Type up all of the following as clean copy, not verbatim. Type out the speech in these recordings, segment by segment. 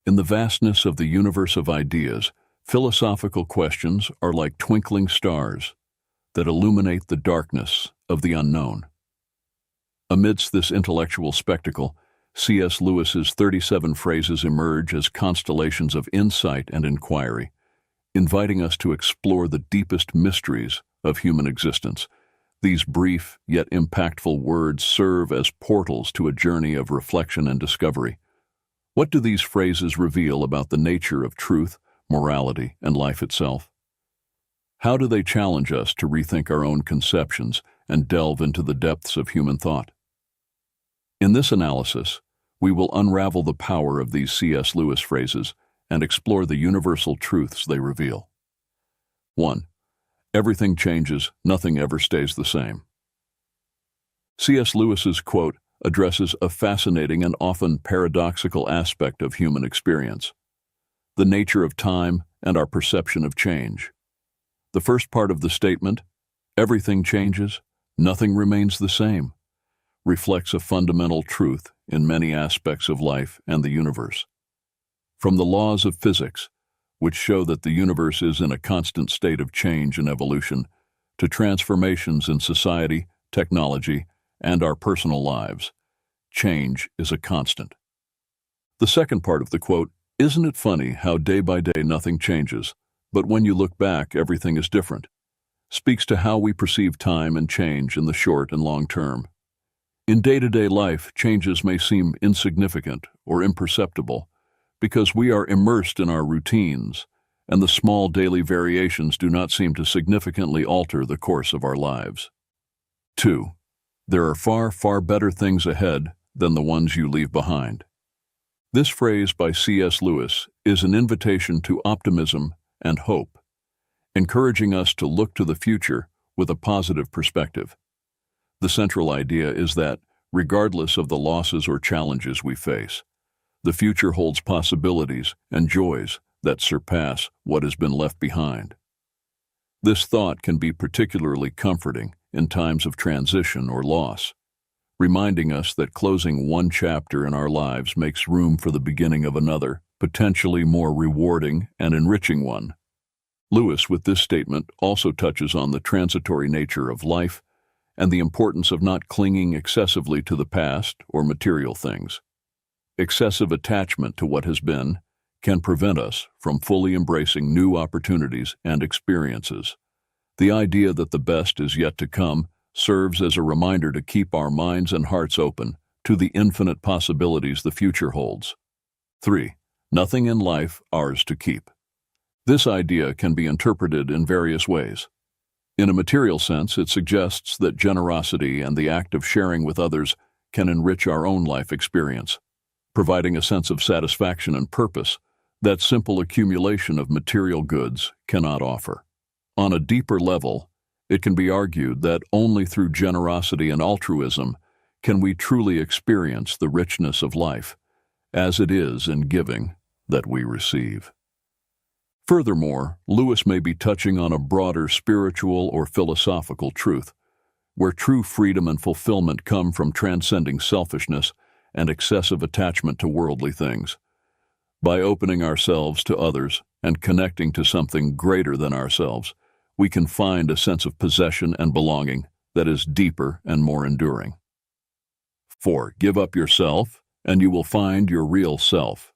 In the vastness of the universe of ideas, philosophical questions are like twinkling stars that illuminate the darkness of the unknown. Amidst this intellectual spectacle, C.S. Lewis's 37 phrases emerge as constellations of insight and inquiry, inviting us to explore the deepest mysteries of human existence. These brief yet impactful words serve as portals to a journey of reflection and discovery. What do these phrases reveal about the nature of truth, morality, and life itself? How do they challenge us to rethink our own conceptions and delve into the depths of human thought? In this analysis, we will unravel the power of these C.S. Lewis phrases and explore the universal truths they reveal. 1. Everything changes, nothing ever stays the same. C.S. Lewis's quote addresses a fascinating and often paradoxical aspect of human experience: the nature of time and our perception of change. The first part of the statement, "Everything changes, nothing remains the same," reflects a fundamental truth in many aspects of life and the universe. From the laws of physics, which show that the universe is in a constant state of change and evolution, to transformations in society, technology, and our personal lives, change is a constant. The second part of the quote, "Isn't it funny how day by day nothing changes, but when you look back everything is different," speaks to how we perceive time and change in the short and long term. In day-to-day life, changes may seem insignificant or imperceptible because we are immersed in our routines, and the small daily variations do not seem to significantly alter the course of our lives. 2. There are far, far better things ahead than the ones you leave behind. This phrase by C.S. Lewis is an invitation to optimism and hope, encouraging us to look to the future with a positive perspective. The central idea is that, regardless of the losses or challenges we face, the future holds possibilities and joys that surpass what has been left behind. This thought can be particularly comforting in times of transition or loss, reminding us that closing one chapter in our lives makes room for the beginning of another, potentially more rewarding and enriching one. Lewis, with this statement, also touches on the transitory nature of life and the importance of not clinging excessively to the past or material things. Excessive attachment to what has been can prevent us from fully embracing new opportunities and experiences. The idea that the best is yet to come serves as a reminder to keep our minds and hearts open to the infinite possibilities the future holds. 3. Nothing in life ours to keep. This idea can be interpreted in various ways. In a material sense, it suggests that generosity and the act of sharing with others can enrich our own life experience, providing a sense of satisfaction and purpose that simple accumulation of material goods cannot offer. On a deeper level, it can be argued that only through generosity and altruism can we truly experience the richness of life, as it is in giving that we receive. Furthermore, Lewis may be touching on a broader spiritual or philosophical truth, where true freedom and fulfillment come from transcending selfishness and excessive attachment to worldly things. By opening ourselves to others and connecting to something greater than ourselves, we can find a sense of possession and belonging that is deeper and more enduring. 4. Give up yourself, and you will find your real self.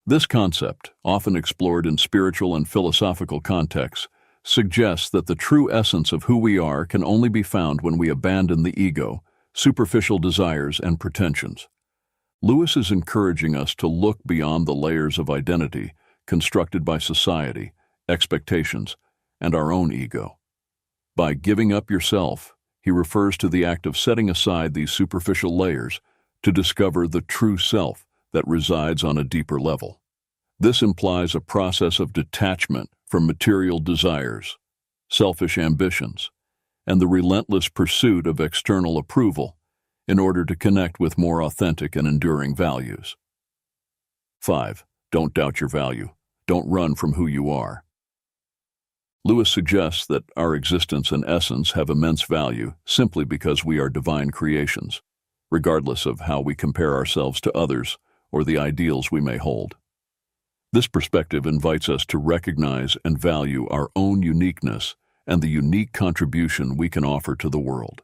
This concept, often explored in spiritual and philosophical contexts, suggests that the true essence of who we are can only be found when we abandon the ego, superficial desires, and pretensions. Lewis is encouraging us to look beyond the layers of identity constructed by society, expectations, and our own ego. By giving up yourself, he refers to the act of setting aside these superficial layers to discover the true self that resides on a deeper level. This implies a process of detachment from material desires, selfish ambitions, and the relentless pursuit of external approval in order to connect with more authentic and enduring values. 5. Don't doubt your value. Don't run from who you are. Lewis suggests that our existence and essence have immense value simply because we are divine creations, regardless of how we compare ourselves to others or the ideals we may hold. This perspective invites us to recognize and value our own uniqueness and the unique contribution we can offer to the world.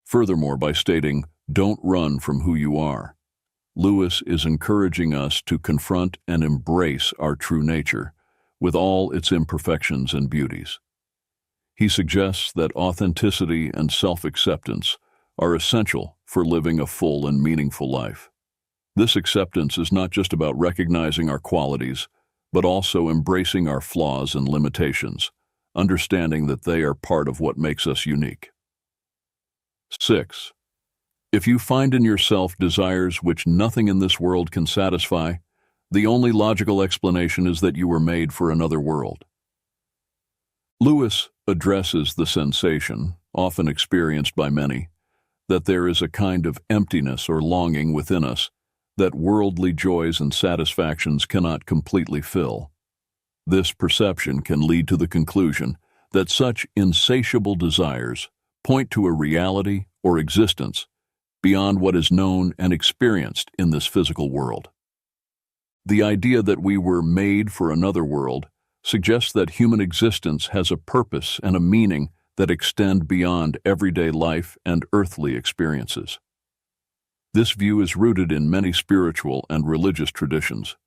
Furthermore, by stating, "Don't run from who you are," Lewis is encouraging us to confront and embrace our true nature, with all its imperfections and beauties. He suggests that authenticity and self-acceptance are essential for living a full and meaningful life. This acceptance is not just about recognizing our qualities, but also embracing our flaws and limitations, understanding that they are part of what makes us unique. 6. If you find in yourself desires which nothing in this world can satisfy, the only logical explanation is that you were made for another world. Lewis addresses the sensation, often experienced by many, that there is a kind of emptiness or longing within us that worldly joys and satisfactions cannot completely fill. This perception can lead to the conclusion that such insatiable desires point to a reality or existence beyond what is known and experienced in this physical world. The idea that we were made for another world suggests that human existence has a purpose and a meaning that extend beyond everyday life and earthly experiences. This view is rooted in many spiritual and religious traditions,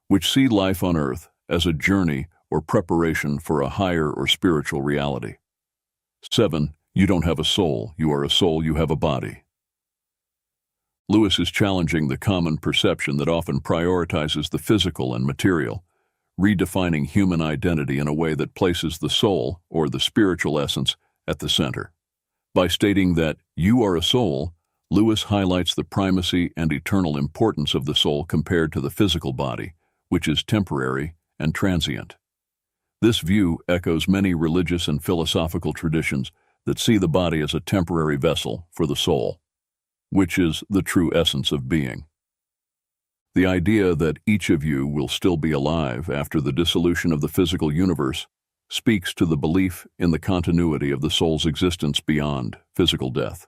which see life on earth as a journey or preparation for a higher or spiritual reality. 7. You don't have a soul. You are a soul. You have a body. Lewis is challenging the common perception that often prioritizes the physical and material, redefining human identity in a way that places the soul, or the spiritual essence, at the center. By stating that you are a soul, Lewis highlights the primacy and eternal importance of the soul compared to the physical body, which is temporary and transient. This view echoes many religious and philosophical traditions that see the body as a temporary vessel for the soul, which is the true essence of being. The idea that each of you will still be alive after the dissolution of the physical universe speaks to the belief in the continuity of the soul's existence beyond physical death.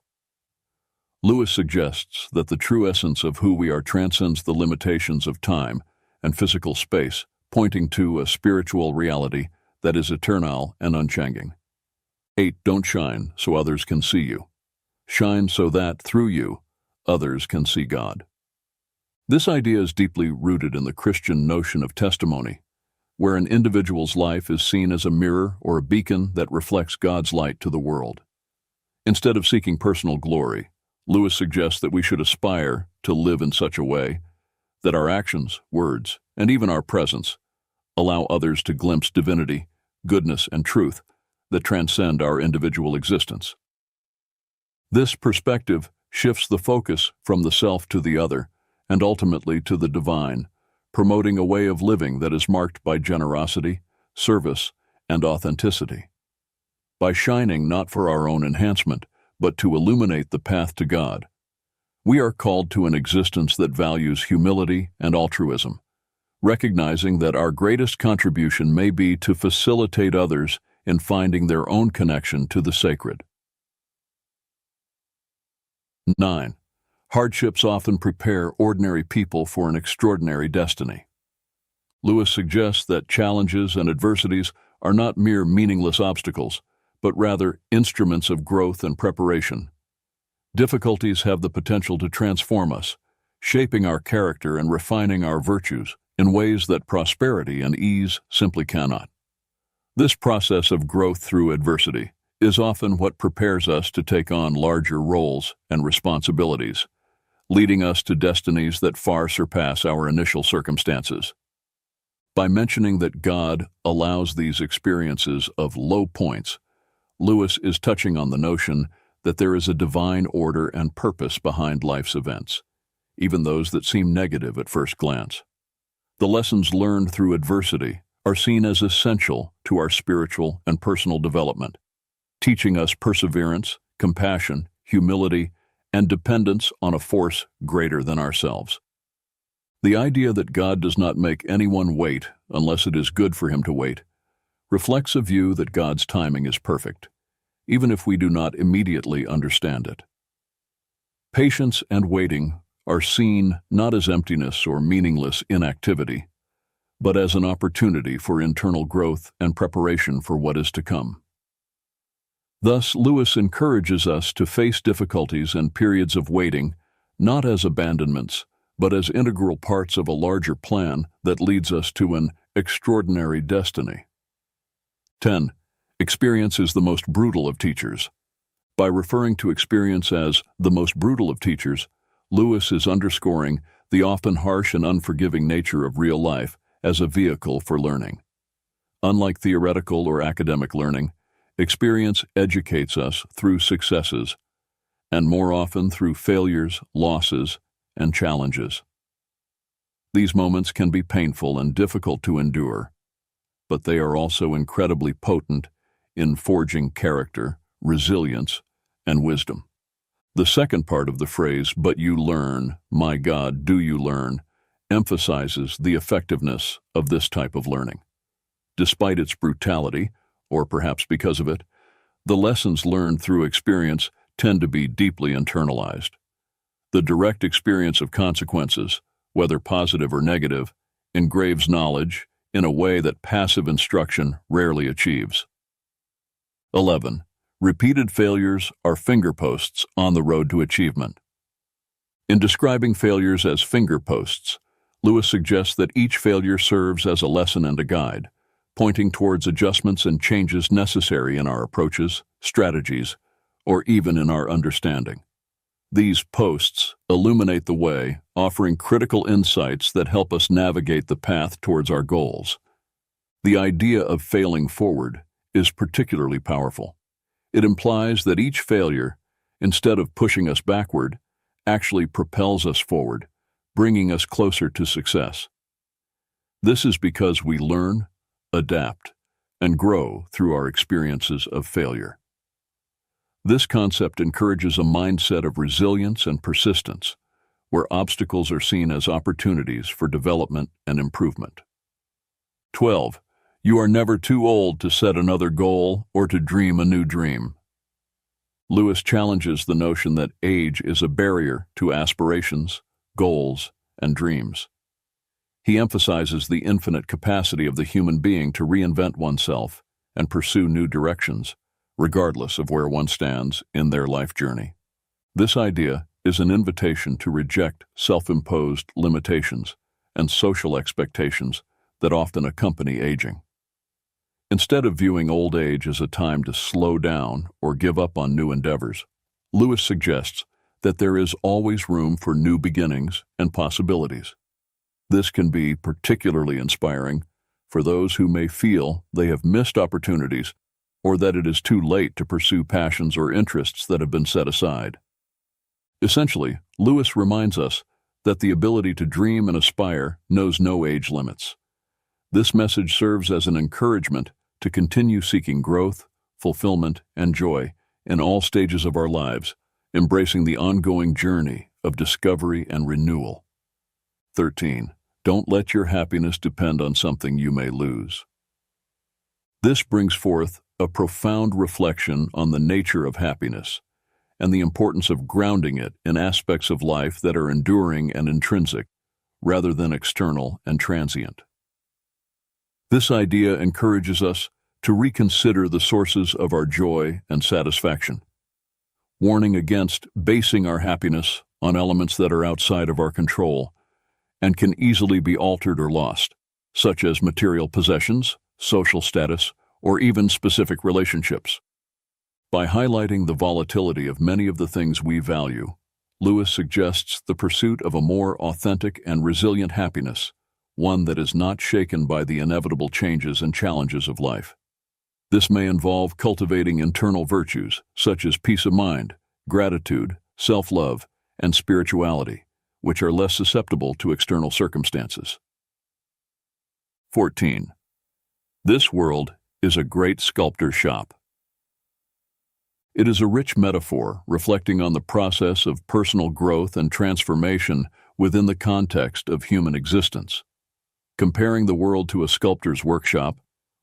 Lewis suggests that the true essence of who we are transcends the limitations of time and physical space, pointing to a spiritual reality that is eternal and unchanging. 8. Don't shine so others can see you. Shine so that, through you, others can see God. This idea is deeply rooted in the Christian notion of testimony, where an individual's life is seen as a mirror or a beacon that reflects God's light to the world. Instead of seeking personal glory, Lewis suggests that we should aspire to live in such a way that our actions, words, and even our presence allow others to glimpse divinity, goodness, and truth that transcend our individual existence. This perspective shifts the focus from the self to the other, and ultimately to the divine, promoting a way of living that is marked by generosity, service, and authenticity. By shining not for our own enhancement, but to illuminate the path to God, we are called to an existence that values humility and altruism, recognizing that our greatest contribution may be to facilitate others in finding their own connection to the sacred. 9. Hardships often prepare ordinary people for an extraordinary destiny. Lewis suggests that challenges and adversities are not mere meaningless obstacles, but rather instruments of growth and preparation. Difficulties have the potential to transform us, shaping our character and refining our virtues in ways that prosperity and ease simply cannot. This process of growth through adversity is often what prepares us to take on larger roles and responsibilities, leading us to destinies that far surpass our initial circumstances. By mentioning that God allows these experiences of low points, Lewis is touching on the notion that there is a divine order and purpose behind life's events, even those that seem negative at first glance. The lessons learned through adversity are seen as essential to our spiritual and personal development, teaching us perseverance, compassion, humility, and dependence on a force greater than ourselves. The idea that God does not make anyone wait unless it is good for him to wait reflects a view that God's timing is perfect, even if we do not immediately understand it. Patience and waiting are seen not as emptiness or meaningless inactivity, but as an opportunity for internal growth and preparation for what is to come. Thus, Lewis encourages us to face difficulties and periods of waiting not as abandonments, but as integral parts of a larger plan that leads us to an extraordinary destiny. 10. Experience is the most brutal of teachers. By referring to experience as the most brutal of teachers, Lewis is underscoring the often harsh and unforgiving nature of real life as a vehicle for learning. Unlike theoretical or academic learning, experience educates us through successes, and more often through failures, losses, and challenges. These moments can be painful and difficult to endure, but they are also incredibly potent in forging character, resilience, and wisdom. The second part of the phrase, "But you learn, my God, do you learn," emphasizes the effectiveness of this type of learning. Despite its brutality, or perhaps because of it, the lessons learned through experience tend to be deeply internalized. The direct experience of consequences, whether positive or negative, engraves knowledge in a way that passive instruction rarely achieves. 11. Repeated failures are fingerposts on the road to achievement. In describing failures as fingerposts, Lewis suggests that each failure serves as a lesson and a guide, pointing towards adjustments and changes necessary in our approaches, strategies, or even in our understanding. These posts illuminate the way, offering critical insights that help us navigate the path towards our goals. The idea of failing forward is particularly powerful. It implies that each failure, instead of pushing us backward, actually propels us forward, bringing us closer to success. This is because we learn, adapt, and grow through our experiences of failure. This concept encourages a mindset of resilience and persistence, where obstacles are seen as opportunities for development and improvement. 12. You are never too old to set another goal or to dream a new dream. Lewis challenges the notion that age is a barrier to aspirations, goals, and dreams. He emphasizes the infinite capacity of the human being to reinvent oneself and pursue new directions, regardless of where one stands in their life journey. This idea is an invitation to reject self-imposed limitations and social expectations that often accompany aging. Instead of viewing old age as a time to slow down or give up on new endeavors, Lewis suggests that there is always room for new beginnings and possibilities. This can be particularly inspiring for those who may feel they have missed opportunities or that it is too late to pursue passions or interests that have been set aside. Essentially, Lewis reminds us that the ability to dream and aspire knows no age limits. This message serves as an encouragement to continue seeking growth, fulfillment, and joy in all stages of our lives, embracing the ongoing journey of discovery and renewal. 13. Don't let your happiness depend on something you may lose. This brings forth a profound reflection on the nature of happiness and the importance of grounding it in aspects of life that are enduring and intrinsic, rather than external and transient. This idea encourages us to reconsider the sources of our joy and satisfaction, warning against basing our happiness on elements that are outside of our control and can easily be altered or lost, such as material possessions, social status, or even specific relationships. By highlighting the volatility of many of the things we value, Lewis suggests the pursuit of a more authentic and resilient happiness, one that is not shaken by the inevitable changes and challenges of life. This may involve cultivating internal virtues such as peace of mind, gratitude, self-love, and spirituality, which are less susceptible to external circumstances. 14. This world is a great sculptor's shop. It is a rich metaphor reflecting on the process of personal growth and transformation within the context of human existence. Comparing the world to a sculptor's workshop,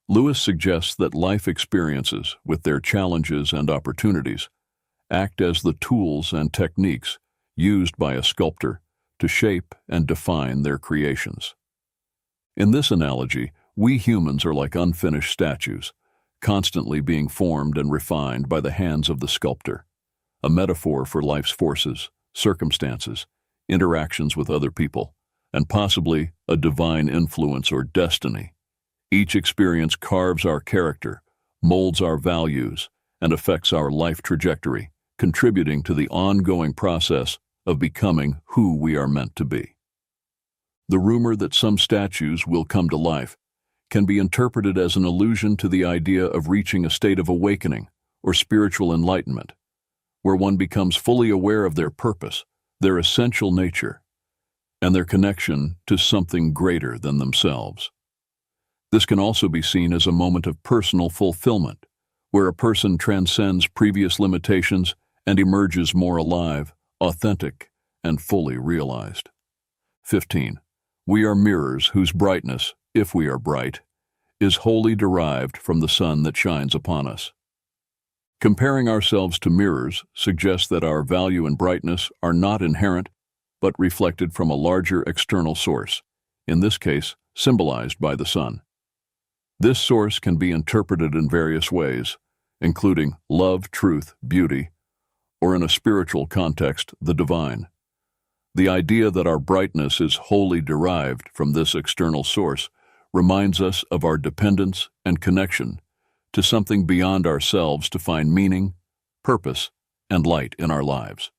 Lewis suggests that life experiences, with their challenges and opportunities, act as the tools and techniques used by a sculptor to shape and define their creations. In this analogy, we humans are like unfinished statues, constantly being formed and refined by the hands of the sculptor, a metaphor for life's forces, circumstances, interactions with other people, and possibly a divine influence or destiny. Each experience carves our character, molds our values, and affects our life trajectory, contributing to the ongoing process of becoming who we are meant to be. The rumor that some statues will come to life can be interpreted as an allusion to the idea of reaching a state of awakening or spiritual enlightenment, where one becomes fully aware of their purpose, their essential nature, and their connection to something greater than themselves. This can also be seen as a moment of personal fulfillment, where a person transcends previous limitations and emerges more alive, authentic, and fully realized. 15. We are mirrors whose brightness, if we are bright, is wholly derived from the sun that shines upon us. Comparing ourselves to mirrors suggests that our value and brightness are not inherent, but reflected from a larger external source, in this case, symbolized by the sun. This source can be interpreted in various ways, including love, truth, beauty, or in a spiritual context, the divine. The idea that our brightness is wholly derived from this external source reminds us of our dependence and connection to something beyond ourselves to find meaning, purpose, and light in our lives.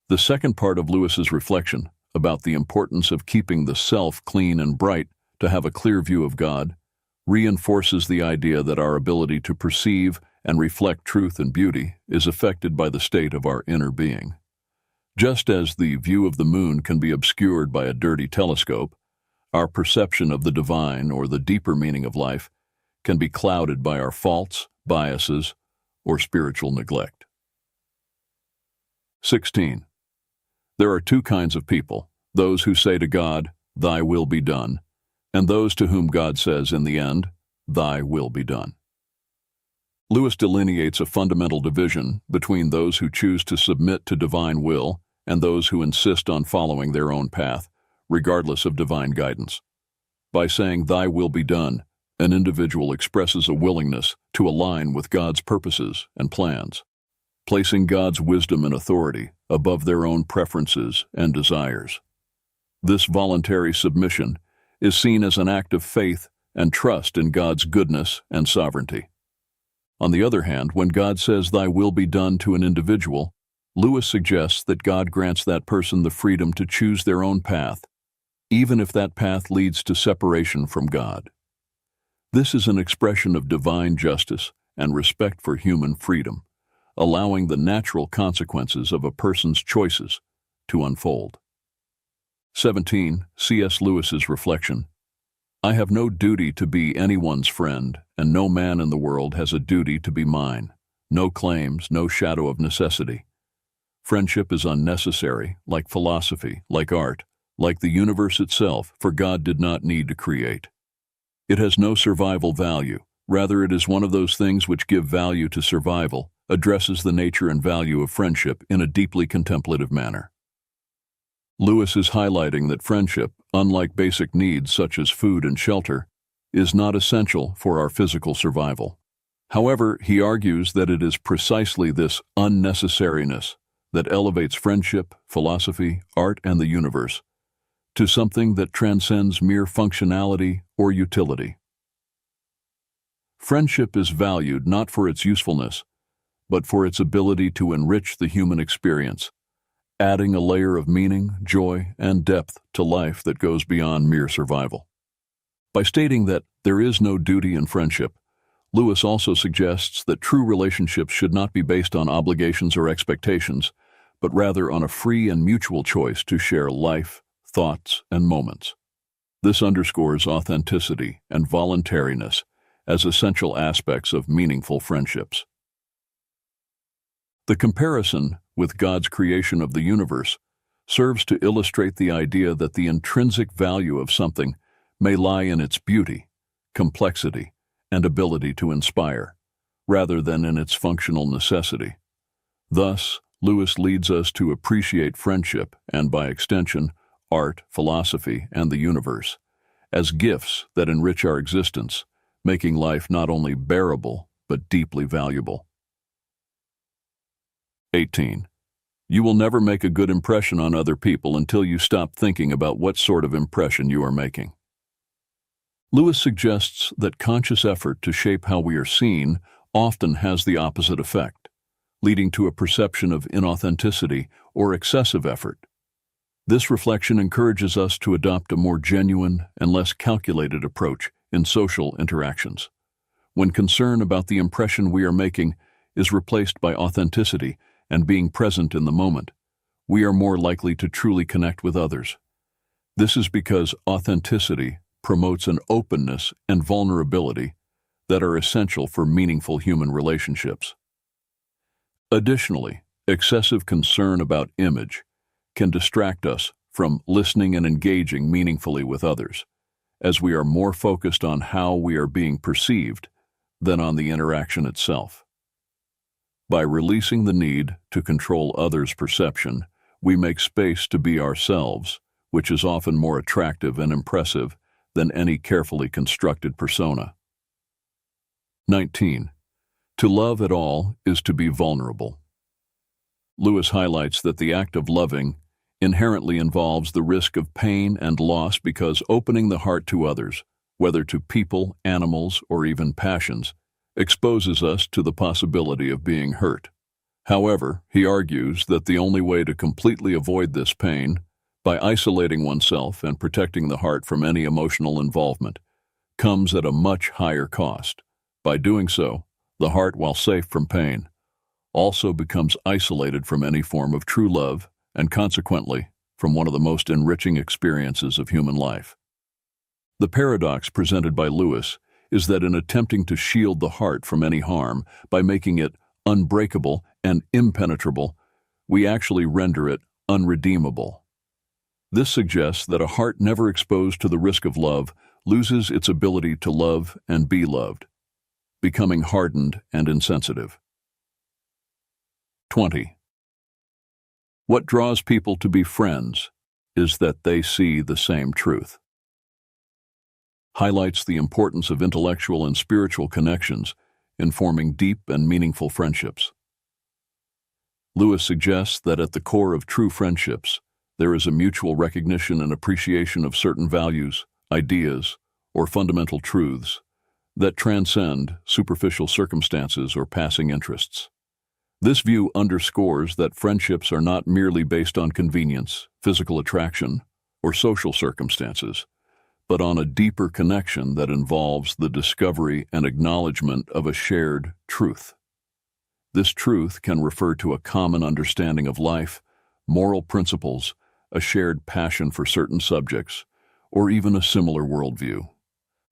The second part of Lewis's reflection about the importance of keeping the self clean and bright to have a clear view of God reinforces the idea that our ability to perceive and reflect truth and beauty is affected by the state of our inner being. Just as the view of the moon can be obscured by a dirty telescope, our perception of the divine or the deeper meaning of life can be clouded by our faults, biases, or spiritual neglect. 16. There are two kinds of people, those who say to God, "Thy will be done," and those to whom God says in the end, "Thy will be done." Lewis delineates a fundamental division between those who choose to submit to divine will and those who insist on following their own path, regardless of divine guidance. By saying, "Thy will be done," an individual expresses a willingness to align with God's purposes and plans, placing God's wisdom and authority above their own preferences and desires. This voluntary submission is seen as an act of faith and trust in God's goodness and sovereignty. On the other hand, when God says, "Thy will be done" to an individual, Lewis suggests that God grants that person the freedom to choose their own path, even if that path leads to separation from God. This is an expression of divine justice and respect for human freedom, allowing the natural consequences of a person's choices to unfold. 17. C.S. Lewis's reflection. I have no duty to be anyone's friend, and no man in the world has a duty to be mine. No claims, no shadow of necessity. Friendship is unnecessary, like philosophy, like art, like the universe itself, for God did not need to create. It has no survival value. Rather, it is one of those things which give value to survival, addresses the nature and value of friendship in a deeply contemplative manner. Lewis is highlighting that friendship, unlike basic needs such as food and shelter, is not essential for our physical survival. However, he argues that it is precisely this unnecessariness that elevates friendship, philosophy, art, and the universe to something that transcends mere functionality or utility. Friendship is valued not for its usefulness, but for its ability to enrich the human experience, adding a layer of meaning, joy, and depth to life that goes beyond mere survival. By stating that there is no duty in friendship, Lewis also suggests that true relationships should not be based on obligations or expectations, but rather on a free and mutual choice to share life, thoughts, and moments. This underscores authenticity and voluntariness as essential aspects of meaningful friendships. The comparison with God's creation of the universe serves to illustrate the idea that the intrinsic value of something may lie in its beauty, complexity, and ability to inspire, rather than in its functional necessity. Thus, Lewis leads us to appreciate friendship and, by extension, art, philosophy, and the universe as gifts that enrich our existence, making life not only bearable, but deeply valuable. 18. You will never make a good impression on other people until you stop thinking about what sort of impression you are making. Lewis suggests that conscious effort to shape how we are seen often has the opposite effect, leading to a perception of inauthenticity or excessive effort. This reflection encourages us to adopt a more genuine and less calculated approach in social interactions. When concern about the impression we are making is replaced by authenticity and being present in the moment, we are more likely to truly connect with others. This is because authenticity promotes an openness and vulnerability that are essential for meaningful human relationships. Additionally, excessive concern about image can distract us from listening and engaging meaningfully with others, as we are more focused on how we are being perceived than on the interaction itself. By releasing the need to control others' perception, we make space to be ourselves, which is often more attractive and impressive than any carefully constructed persona. 19. To love at all is to be vulnerable. Lewis highlights that the act of loving inherently involves the risk of pain and loss because opening the heart to others, whether to people, animals, or even passions, exposes us to the possibility of being hurt. However, he argues that the only way to completely avoid this pain, by isolating oneself and protecting the heart from any emotional involvement, comes at a much higher cost. By doing so, the heart, while safe from pain, also becomes isolated from any form of true love and consequently from one of the most enriching experiences of human life. The paradox presented by Lewis is that in attempting to shield the heart from any harm by making it unbreakable and impenetrable, we actually render it unredeemable. This suggests that a heart never exposed to the risk of love loses its ability to love and be loved, becoming hardened and insensitive. 20. What draws people to be friends is that they see the same truth. Highlights the importance of intellectual and spiritual connections in forming deep and meaningful friendships. Lewis suggests that at the core of true friendships, there is a mutual recognition and appreciation of certain values, ideas, or fundamental truths that transcend superficial circumstances or passing interests. This view underscores that friendships are not merely based on convenience, physical attraction, or social circumstances, but on a deeper connection that involves the discovery and acknowledgement of a shared truth. This truth can refer to a common understanding of life, moral principles, a shared passion for certain subjects, or even a similar worldview.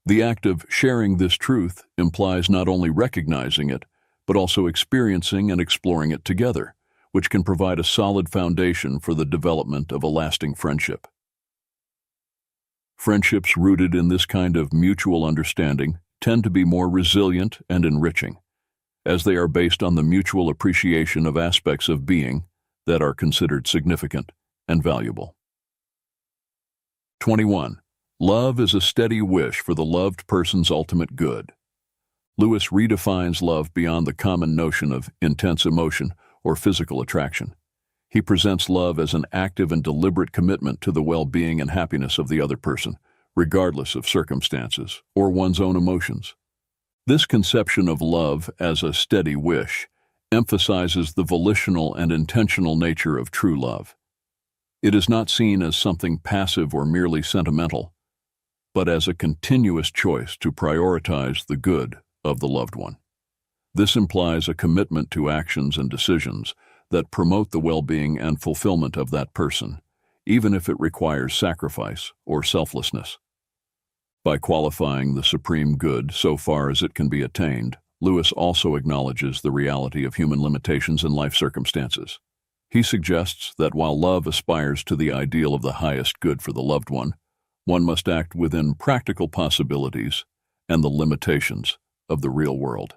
The act of sharing this truth implies not only recognizing it, but also experiencing and exploring it together, which can provide a solid foundation for the development of a lasting friendship. Friendships rooted in this kind of mutual understanding tend to be more resilient and enriching, as they are based on the mutual appreciation of aspects of being that are considered significant and valuable. 21. Love is a steady wish for the loved person's ultimate good. Lewis redefines love beyond the common notion of intense emotion or physical attraction. He presents love as an active and deliberate commitment to the well-being and happiness of the other person, regardless of circumstances or one's own emotions. This conception of love as a steady wish emphasizes the volitional and intentional nature of true love. It is not seen as something passive or merely sentimental, but as a continuous choice to prioritize the good of the loved one. This implies a commitment to actions and decisions that promote the well-being and fulfillment of that person, even if it requires sacrifice or selflessness. By qualifying the supreme good so far as it can be attained, Lewis also acknowledges the reality of human limitations and life circumstances. He suggests that while love aspires to the ideal of the highest good for the loved one must act within practical possibilities and the limitations of the real world.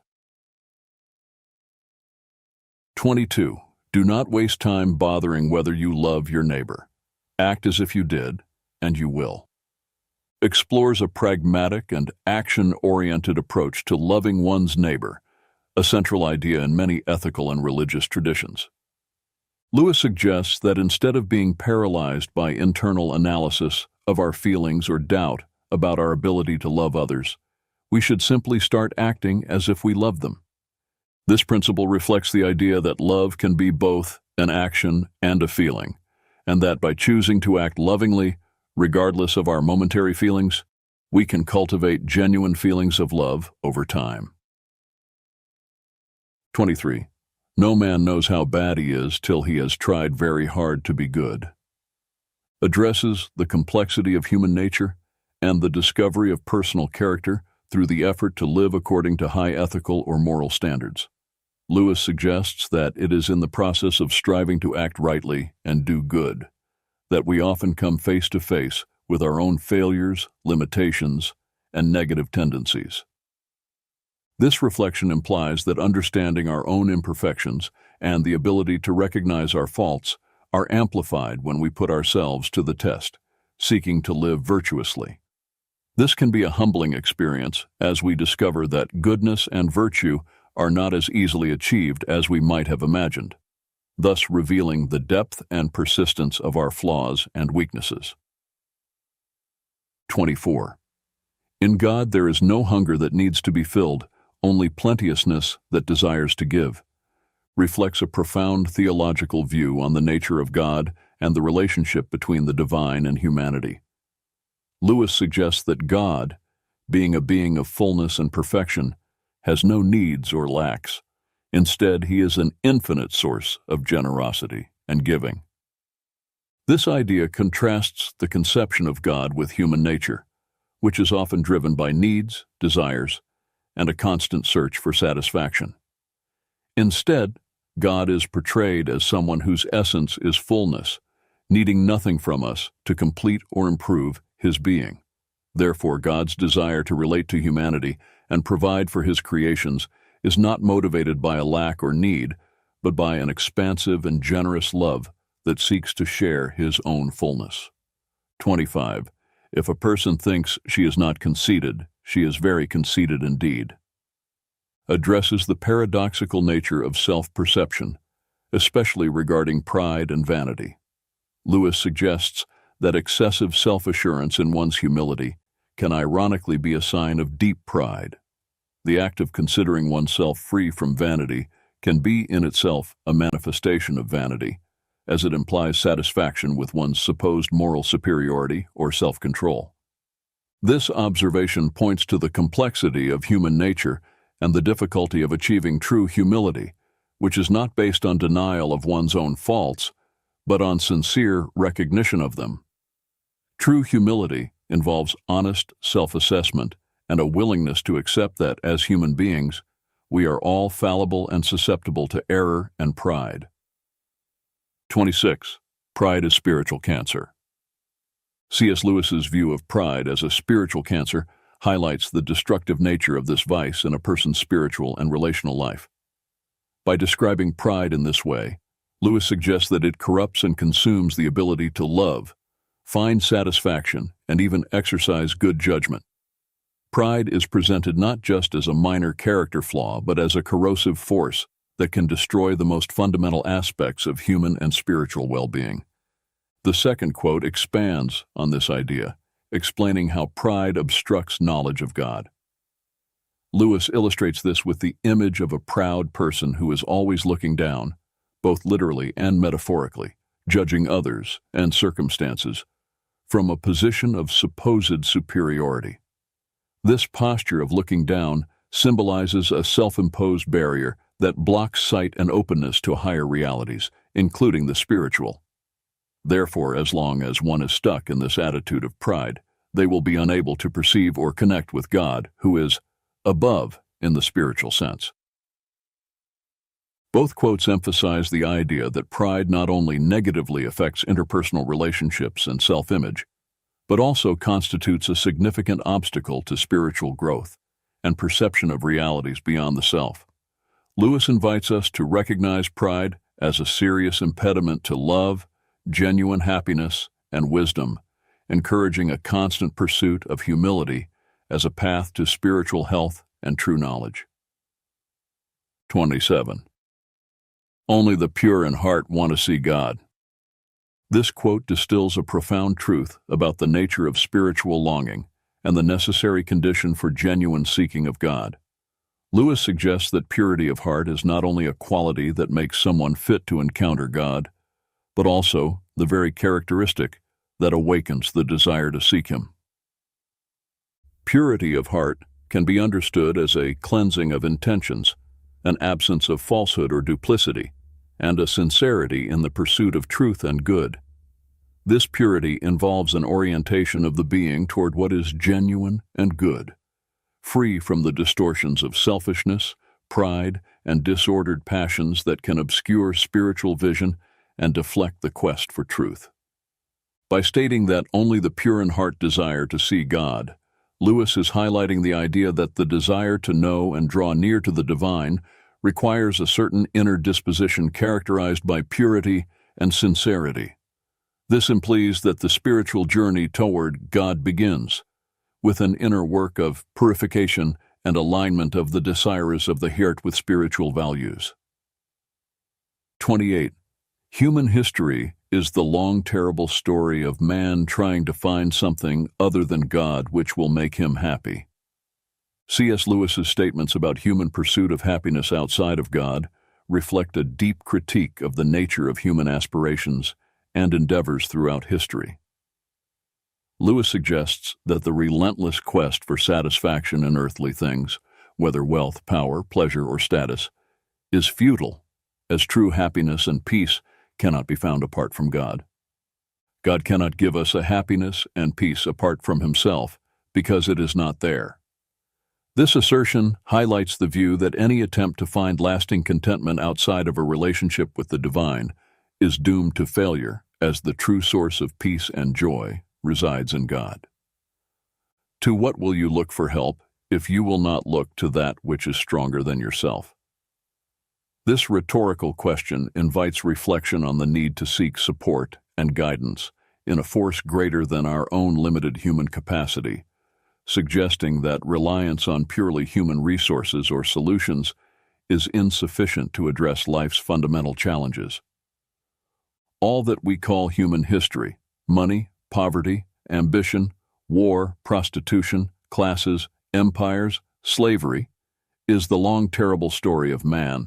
22. Do not waste time bothering whether you love your neighbor. Act as if you did, and you will. explores a pragmatic and action-oriented approach to loving one's neighbor, a central idea in many ethical and religious traditions. Lewis suggests that instead of being paralyzed by internal analysis of our feelings or doubt about our ability to love others, we should simply start acting as if we love them. This principle reflects the idea that love can be both an action and a feeling, and that by choosing to act lovingly, regardless of our momentary feelings, we can cultivate genuine feelings of love over time. 23. No man knows how bad he is till he has tried very hard to be good. Addresses the complexity of human nature and the discovery of personal character through the effort to live according to high ethical or moral standards. Lewis suggests that it is in the process of striving to act rightly and do good that we often come face to face with our own failures, limitations, and negative tendencies. This reflection implies that understanding our own imperfections and the ability to recognize our faults are amplified when we put ourselves to the test, seeking to live virtuously. This can be a humbling experience as we discover that goodness and virtue are not as easily achieved as we might have imagined, thus revealing the depth and persistence of our flaws and weaknesses. 24. In God there is no hunger that needs to be filled, only plenteousness that desires to give, reflects a profound theological view on the nature of God and the relationship between the divine and humanity. Lewis suggests that God, being a being of fullness and perfection, has no needs or lacks. Instead, he is an infinite source of generosity and giving. This idea contrasts the conception of God with human nature, which is often driven by needs, desires, and a constant search for satisfaction. Instead, God is portrayed as someone whose essence is fullness, needing nothing from us to complete or improve his being. Therefore, God's desire to relate to humanity and provide for his creations is not motivated by a lack or need, but by an expansive and generous love that seeks to share his own fullness. 25. If a person thinks she is not conceited, she is very conceited indeed. Addresses the paradoxical nature of self-perception, especially regarding pride and vanity. Lewis suggests that excessive self-assurance in one's humility can ironically be a sign of deep pride. The act of considering oneself free from vanity can be in itself a manifestation of vanity, as it implies satisfaction with one's supposed moral superiority or self-control. This observation points to the complexity of human nature and the difficulty of achieving true humility, which is not based on denial of one's own faults, but on sincere recognition of them. True humility involves honest self-assessment and a willingness to accept that, as human beings, we are all fallible and susceptible to error and pride. 26. Pride is spiritual cancer. C.S. Lewis's view of pride as a spiritual cancer highlights the destructive nature of this vice in a person's spiritual and relational life. By describing pride in this way, Lewis suggests that it corrupts and consumes the ability to love, find satisfaction, and even exercise good judgment. Pride is presented not just as a minor character flaw, but as a corrosive force that can destroy the most fundamental aspects of human and spiritual well-being. The second quote expands on this idea, explaining how pride obstructs knowledge of God. Lewis illustrates this with the image of a proud person who is always looking down, both literally and metaphorically, judging others and circumstances from a position of supposed superiority. This posture of looking down symbolizes a self-imposed barrier that blocks sight and openness to higher realities, including the spiritual. Therefore, as long as one is stuck in this attitude of pride, they will be unable to perceive or connect with God, who is above in the spiritual sense. Both quotes emphasize the idea that pride not only negatively affects interpersonal relationships and self-image, but also constitutes a significant obstacle to spiritual growth and perception of realities beyond the self. Lewis invites us to recognize pride as a serious impediment to love, genuine happiness, and wisdom, encouraging a constant pursuit of humility as a path to spiritual health and true knowledge. 27. Only the pure in heart want to see God. This quote distills a profound truth about the nature of spiritual longing and the necessary condition for genuine seeking of God. Lewis suggests that purity of heart is not only a quality that makes someone fit to encounter God, but also the very characteristic that awakens the desire to seek Him. Purity of heart can be understood as a cleansing of intentions, an absence of falsehood or duplicity, and a sincerity in the pursuit of truth and good. This purity involves an orientation of the being toward what is genuine and good, free from the distortions of selfishness, pride, and disordered passions that can obscure spiritual vision and deflect the quest for truth. By stating that only the pure in heart desire to see God, Lewis is highlighting the idea that the desire to know and draw near to the divine requires a certain inner disposition characterized by purity and sincerity. This implies that the spiritual journey toward God begins with an inner work of purification and alignment of the desires of the heart with spiritual values. 28. Human history is the long, terrible story of man trying to find something other than God which will make him happy. C.S. Lewis's statements about human pursuit of happiness outside of God reflect a deep critique of the nature of human aspirations and endeavors throughout history. Lewis suggests that the relentless quest for satisfaction in earthly things, whether wealth, power, pleasure, or status, is futile, as true happiness and peace cannot be found apart from God. God cannot give us a happiness and peace apart from Himself, because it is not there. This assertion highlights the view that any attempt to find lasting contentment outside of a relationship with the divine is doomed to failure, as the true source of peace and joy resides in God. To what will you look for help if you will not look to that which is stronger than yourself? This rhetorical question invites reflection on the need to seek support and guidance in a force greater than our own limited human capacity, suggesting that reliance on purely human resources or solutions is insufficient to address life's fundamental challenges. All that we call human history, money, poverty, ambition, war, prostitution, classes, empires, slavery, is the long, terrible story of man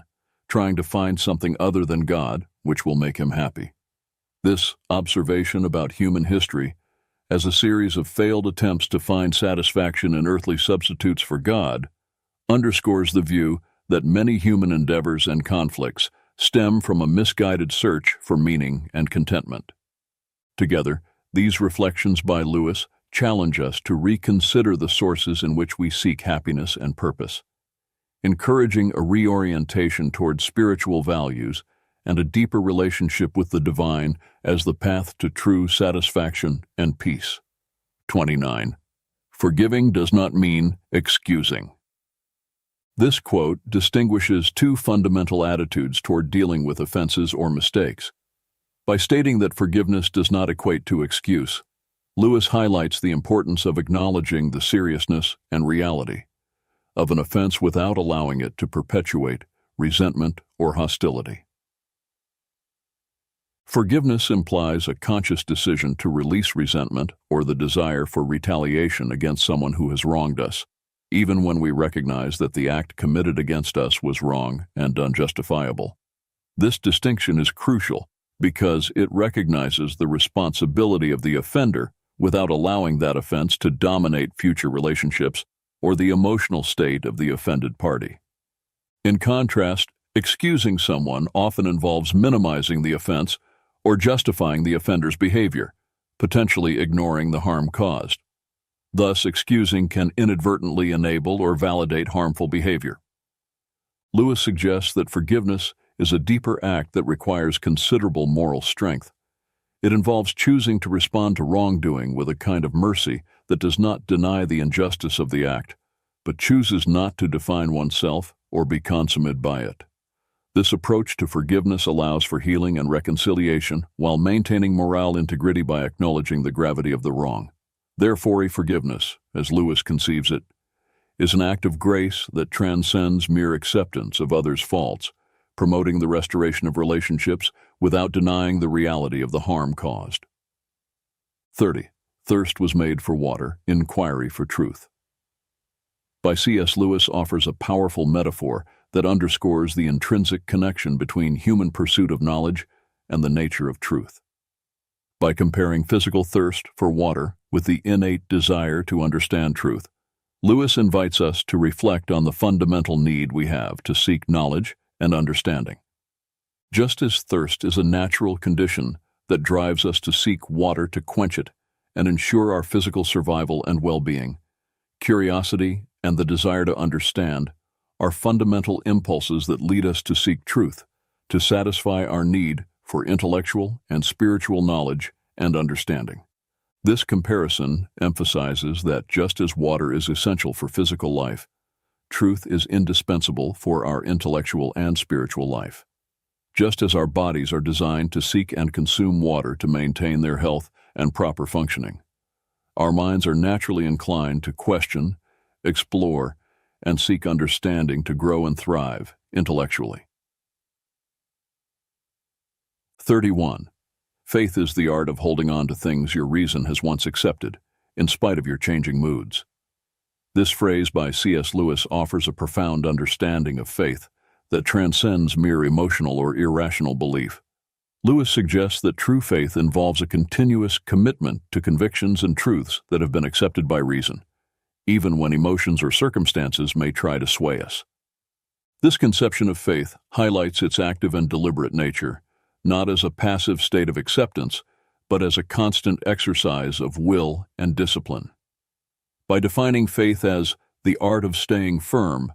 trying to find something other than God which will make him happy. This observation about human history as a series of failed attempts to find satisfaction in earthly substitutes for God underscores the view that many human endeavors and conflicts stem from a misguided search for meaning and contentment. Together, these reflections by Lewis challenge us to reconsider the sources in which we seek happiness and purpose, encouraging a reorientation toward spiritual values and a deeper relationship with the divine as the path to true satisfaction and peace. 29. Forgiving does not mean excusing. This quote distinguishes two fundamental attitudes toward dealing with offenses or mistakes. By stating that forgiveness does not equate to excuse, Lewis highlights the importance of acknowledging the seriousness and reality of an offense without allowing it to perpetuate resentment or hostility. Forgiveness implies a conscious decision to release resentment or the desire for retaliation against someone who has wronged us, even when we recognize that the act committed against us was wrong and unjustifiable. This distinction is crucial because it recognizes the responsibility of the offender without allowing that offense to dominate future relationships or the emotional state of the offended party. In contrast, excusing someone often involves minimizing the offense or justifying the offender's behavior, potentially ignoring the harm caused. Thus, excusing can inadvertently enable or validate harmful behavior. Lewis suggests that forgiveness is a deeper act that requires considerable moral strength. It involves choosing to respond to wrongdoing with a kind of mercy that does not deny the injustice of the act, but chooses not to define oneself or be consummated by it. This approach to forgiveness allows for healing and reconciliation while maintaining moral integrity by acknowledging the gravity of the wrong. Therefore, forgiveness, as Lewis conceives it, is an act of grace that transcends mere acceptance of others' faults, promoting the restoration of relationships without denying the reality of the harm caused. 30. Thirst was made for water, inquiry for truth. By C.S. Lewis offers a powerful metaphor that underscores the intrinsic connection between human pursuit of knowledge and the nature of truth. By comparing physical thirst for water with the innate desire to understand truth, Lewis invites us to reflect on the fundamental need we have to seek knowledge and understanding. Just as thirst is a natural condition that drives us to seek water to quench it and ensure our physical survival and well-being, curiosity and the desire to understand are fundamental impulses that lead us to seek truth, to satisfy our need for intellectual and spiritual knowledge and understanding. This comparison emphasizes that just as water is essential for physical life, truth is indispensable for our intellectual and spiritual life. Just as our bodies are designed to seek and consume water to maintain their health and proper functioning, our minds are naturally inclined to question, explore, and seek understanding to grow and thrive intellectually. 31. Faith is the art of holding on to things your reason has once accepted, in spite of your changing moods. This phrase by C.S. Lewis offers a profound understanding of faith that transcends mere emotional or irrational belief. Lewis suggests that true faith involves a continuous commitment to convictions and truths that have been accepted by reason, even when emotions or circumstances may try to sway us. This conception of faith highlights its active and deliberate nature, not as a passive state of acceptance, but as a constant exercise of will and discipline. By defining faith as the art of staying firm,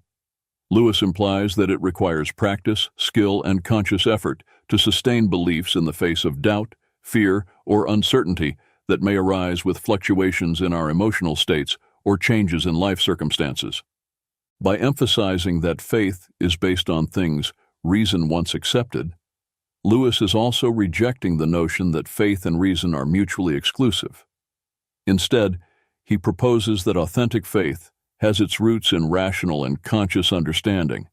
Lewis implies that it requires practice, skill, and conscious effort to sustain beliefs in the face of doubt, fear, or uncertainty that may arise with fluctuations in our emotional states or changes in life circumstances. By emphasizing that faith is based on things reason once accepted, Lewis is also rejecting the notion that faith and reason are mutually exclusive. Instead, he proposes that authentic faith has its roots in rational and conscious understanding,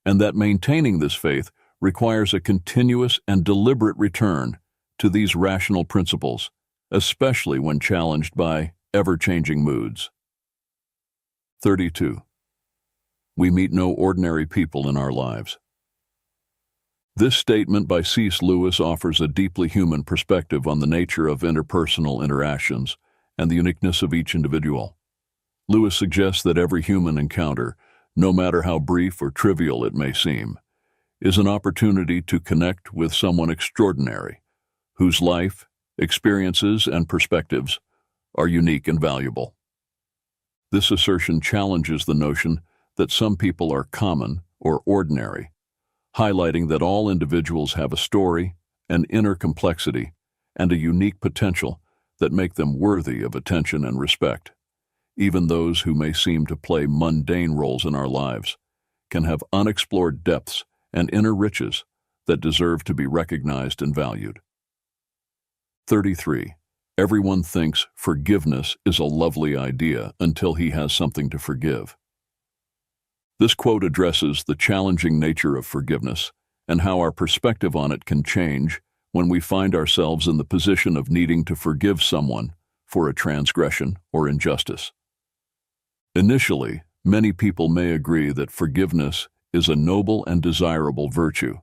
and that maintaining this faith requires a continuous and deliberate return to these rational principles, especially when challenged by ever-changing moods. 32. We meet no ordinary people in our lives. This statement by C.S. Lewis offers a deeply human perspective on the nature of interpersonal interactions and the uniqueness of each individual. Lewis suggests that every human encounter, no matter how brief or trivial it may seem, is an opportunity to connect with someone extraordinary, whose life, experiences, and perspectives are unique and valuable. This assertion challenges the notion that some people are common or ordinary, highlighting that all individuals have a story, an inner complexity, and a unique potential that make them worthy of attention and respect. Even those who may seem to play mundane roles in our lives can have unexplored depths and inner riches that deserve to be recognized and valued. 33. Everyone thinks forgiveness is a lovely idea until he has something to forgive. This quote addresses the challenging nature of forgiveness and how our perspective on it can change when we find ourselves in the position of needing to forgive someone for a transgression or injustice. Initially, many people may agree that forgiveness is a noble and desirable virtue,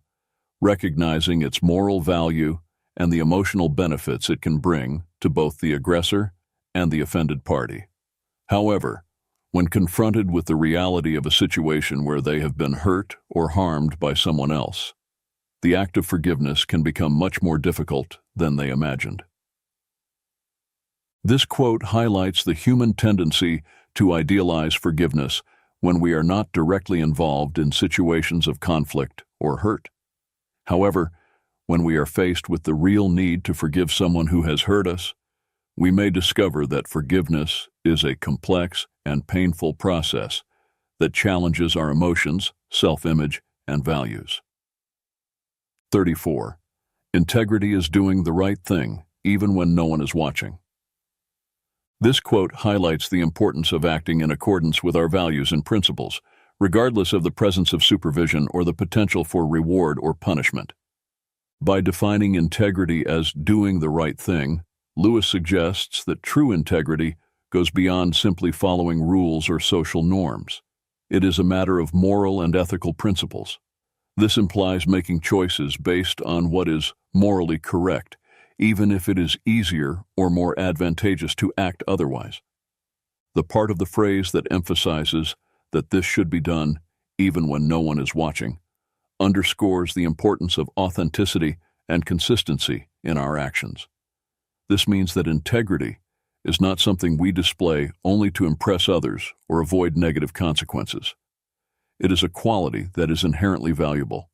recognizing its moral value and the emotional benefits it can bring to both the aggressor and the offended party. However, when confronted with the reality of a situation where they have been hurt or harmed by someone else, the act of forgiveness can become much more difficult than they imagined. This quote highlights the human tendency to idealize forgiveness when we are not directly involved in situations of conflict or hurt. However, when we are faced with the real need to forgive someone who has hurt us, we may discover that forgiveness is a complex and painful process that challenges our emotions, self-image, and values. 34. Integrity is doing the right thing, even when no one is watching. This quote highlights the importance of acting in accordance with our values and principles, regardless of the presence of supervision or the potential for reward or punishment. By defining integrity as doing the right thing, Lewis suggests that true integrity goes beyond simply following rules or social norms. It is a matter of moral and ethical principles. This implies making choices based on what is morally correct, even if it is easier or more advantageous to act otherwise. The part of the phrase that emphasizes that this should be done even when no one is watching underscores the importance of authenticity and consistency in our actions. This means that integrity is not something we display only to impress others or avoid negative consequences. It is a quality that is inherently valuable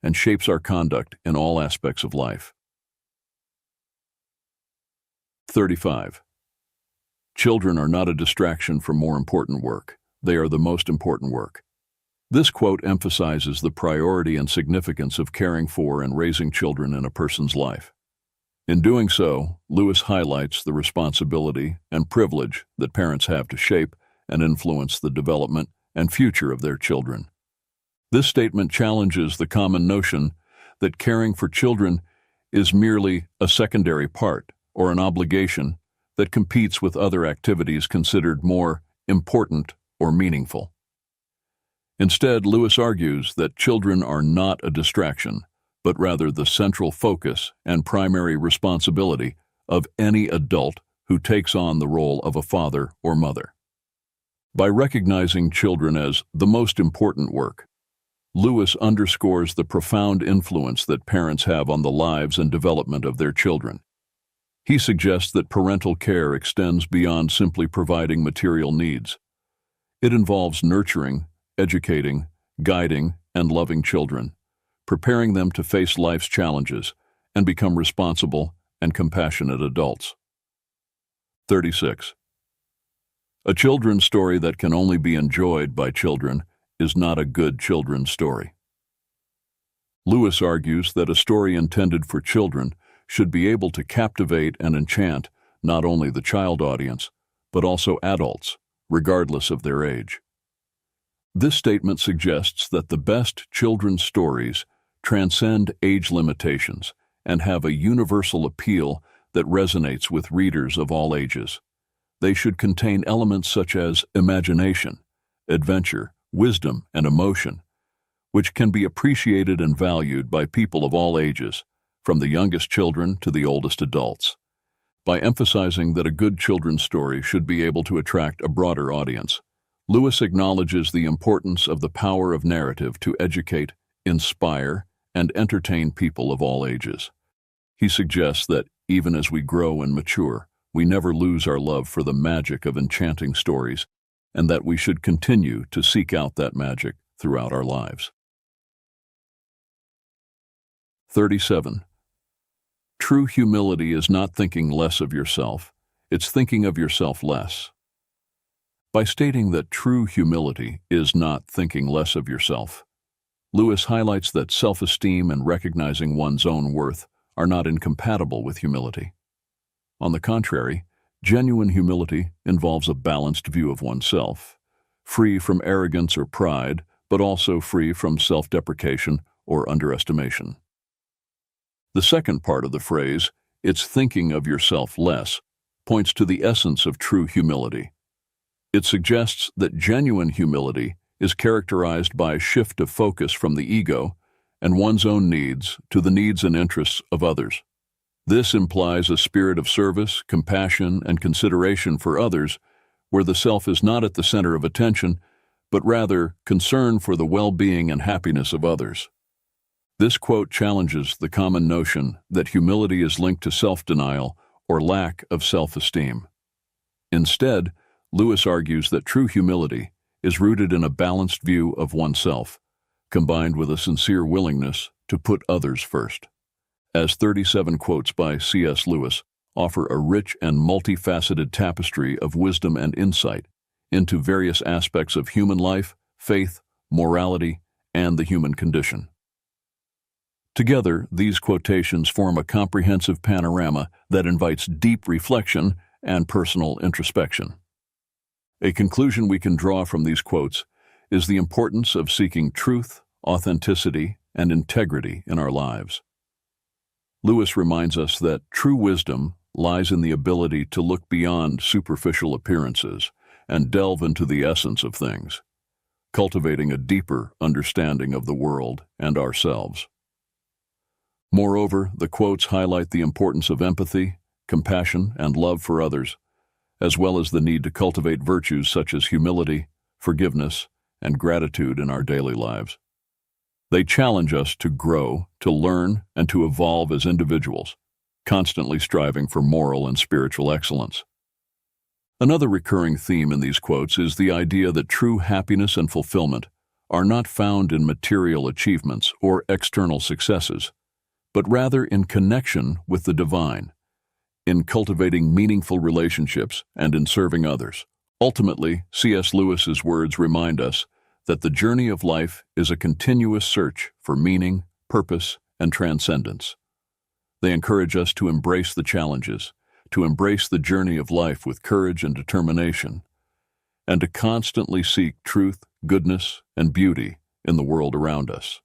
and shapes our conduct in all aspects of life. 35. Children are not a distraction from more important work. They are the most important work. This quote emphasizes the priority and significance of caring for and raising children in a person's life. In doing so, Lewis highlights the responsibility and privilege that parents have to shape and influence the development and future of their children. This statement challenges the common notion that caring for children is merely a secondary part or an obligation that competes with other activities considered more important or meaningful. Instead, Lewis argues that children are not a distraction, but rather the central focus and primary responsibility of any adult who takes on the role of a father or mother. By recognizing children as the most important work, Lewis underscores the profound influence that parents have on the lives and development of their children. He suggests that parental care extends beyond simply providing material needs. It involves nurturing, educating, guiding, and loving children, preparing them to face life's challenges and become responsible and compassionate adults. 36. A children's story that can only be enjoyed by children is not a good children's story. Lewis argues that a story intended for children should be able to captivate and enchant not only the child audience, but also adults, regardless of their age. This statement suggests that the best children's stories transcend age limitations and have a universal appeal that resonates with readers of all ages. They should contain elements such as imagination, adventure, wisdom, and emotion, which can be appreciated and valued by people of all ages, from the youngest children to the oldest adults. By emphasizing that a good children's story should be able to attract a broader audience, Lewis acknowledges the importance of the power of narrative to educate, inspire, and entertain people of all ages. He suggests that, even as we grow and mature, we never lose our love for the magic of enchanting stories, and that we should continue to seek out that magic throughout our lives. 37. True humility is not thinking less of yourself, it's thinking of yourself less. By stating that true humility is not thinking less of yourself, Lewis highlights that self-esteem and recognizing one's own worth are not incompatible with humility. On the contrary, genuine humility involves a balanced view of oneself, free from arrogance or pride, but also free from self-deprecation or underestimation. The second part of the phrase, "it's thinking of yourself less," points to the essence of true humility. It suggests that genuine humility is characterized by a shift of focus from the ego and one's own needs to the needs and interests of others. This implies a spirit of service, compassion, and consideration for others, where the self is not at the center of attention, but rather concern for the well-being and happiness of others. This quote challenges the common notion that humility is linked to self-denial or lack of self-esteem. Instead, Lewis argues that true humility is rooted in a balanced view of oneself, combined with a sincere willingness to put others first. As 37 quotes by C.S. Lewis offer a rich and multifaceted tapestry of wisdom and insight into various aspects of human life, faith, morality, and the human condition. Together, these quotations form a comprehensive panorama that invites deep reflection and personal introspection. A conclusion we can draw from these quotes is the importance of seeking truth, authenticity, and integrity in our lives. Lewis reminds us that true wisdom lies in the ability to look beyond superficial appearances and delve into the essence of things, cultivating a deeper understanding of the world and ourselves. Moreover, the quotes highlight the importance of empathy, compassion, and love for others, as well as the need to cultivate virtues such as humility, forgiveness, and gratitude in our daily lives. They challenge us to grow, to learn, and to evolve as individuals, constantly striving for moral and spiritual excellence. Another recurring theme in these quotes is the idea that true happiness and fulfillment are not found in material achievements or external successes, but rather in connection with the divine, in cultivating meaningful relationships and in serving others. Ultimately, C.S. Lewis's words remind us that the journey of life is a continuous search for meaning, purpose, and transcendence. They encourage us to embrace the challenges, to embrace the journey of life with courage and determination, and to constantly seek truth, goodness, and beauty in the world around us.